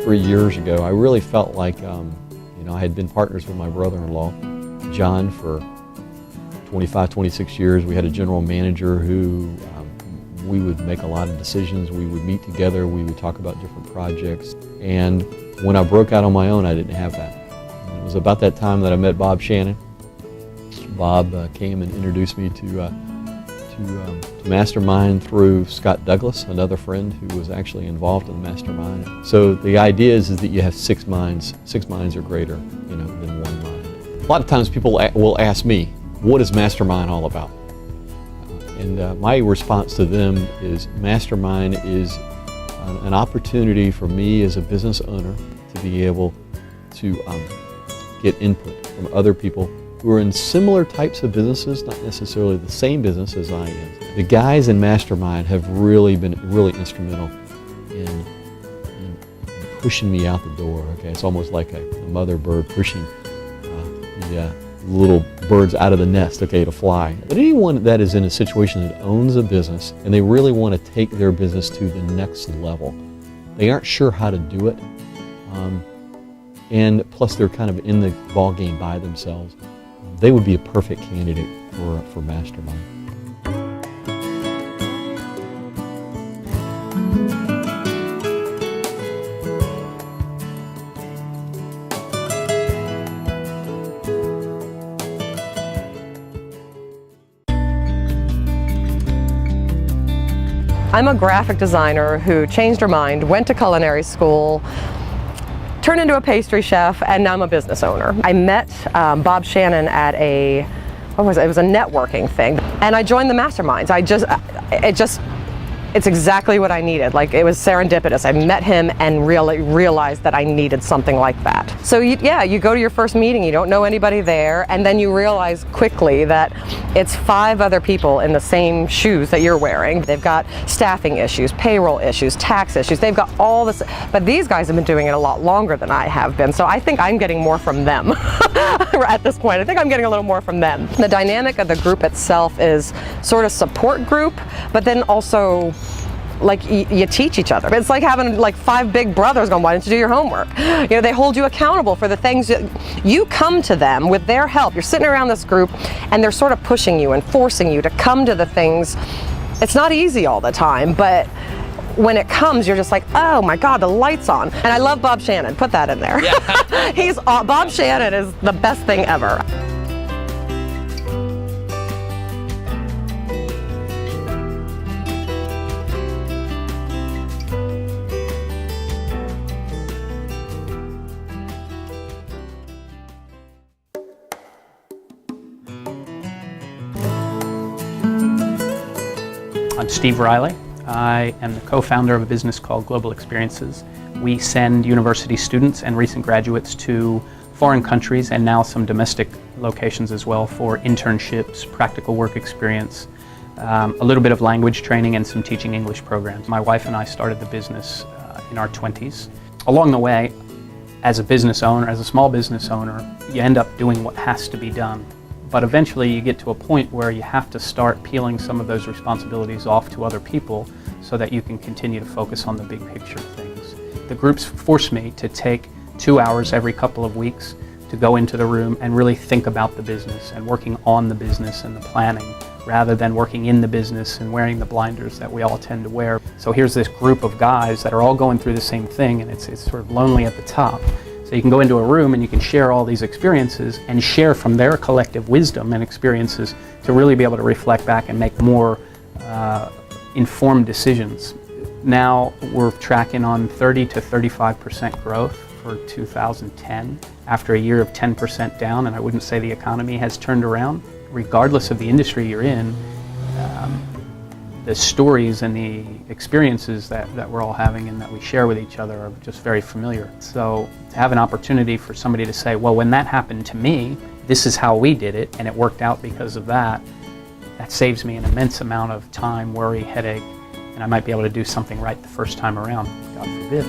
3 years ago, I really felt like, I had been partners with my brother-in-law, John, for 25, 26 years. We had a general manager who we would make a lot of decisions. We would meet together. We would talk about different projects. And when I broke out on my own, I didn't have that. And it was about that time that I met Bob Shannon. Bob came and introduced me to Mastermind through Scott Douglas, another friend who was actually involved in the Mastermind. So the idea is that you have 6 minds. 6 minds are greater, than one mind. A lot of times people will ask me, what is Mastermind all about? And my response to them is Mastermind is an opportunity for me as a business owner to be able to get input from other people who are in similar types of businesses, not necessarily the same business as I am. The guys in Mastermind have really been instrumental in pushing me out the door. Okay, it's almost like a mother bird pushing the little birds out of the nest, okay, to fly. But anyone that is in a situation that owns a business and they really want to take their business to the next level, they aren't sure how to do it, and plus they're kind of in the ball game by themselves, they would be a perfect candidate for Mastermind. I'm a graphic designer who changed her mind, went to culinary school, turned into a pastry chef, and now I'm a business owner. I met Bob Shannon at it was a networking thing, and I joined the Masterminds. It's exactly what I needed. Like, it was serendipitous. I met him and really realized that I needed something like that. So you go to your first meeting, you don't know anybody there, and then you realize quickly that it's 5 other people in the same shoes that you're wearing. They've got staffing issues, payroll issues, tax issues. They've got all this, but these guys have been doing it a lot longer than I have been. So I think I'm getting more from them at this point. I think I'm getting a little more from them. The dynamic of the group itself is sort of support group, but then also like you teach each other. It's like having like 5 big brothers going, why didn't you do your homework? They hold you accountable for the things that you come to them with their help. You're sitting around this group and they're sort of pushing you and forcing you to come to the things. It's not easy all the time, but when it comes, you're just like, oh my God, the light's on. And I love Bob Shannon, put that in there. Yeah. Bob Shannon is the best thing ever. I'm Steve Riley. I am the co-founder of a business called Global Experiences. We send university students and recent graduates to foreign countries and now some domestic locations as well for internships, practical work experience, a little bit of language training, and some teaching English programs. My wife and I started the business in our 20s. Along the way, as a business owner, as a small business owner, you end up doing what has to be done. But eventually you get to a point where you have to start peeling some of those responsibilities off to other people so that you can continue to focus on the big picture of things. The groups force me to take 2 hours every couple of weeks to go into the room and really think about the business and working on the business and the planning rather than working in the business and wearing the blinders that we all tend to wear. So here's this group of guys that are all going through the same thing, and it's sort of lonely at the top. So you can go into a room and you can share all these experiences and share from their collective wisdom and experiences to really be able to reflect back and make more informed decisions. Now we're tracking on 30 to 35% growth for 2010 after a year of 10% down, and I wouldn't say the economy has turned around. Regardless of the industry you're in, the stories and the experiences that we're all having and that we share with each other are just very familiar. So to have an opportunity for somebody to say, well, when that happened to me, this is how we did it, and it worked out because of that, that saves me an immense amount of time, worry, headache, and I might be able to do something right the first time around, God forbid.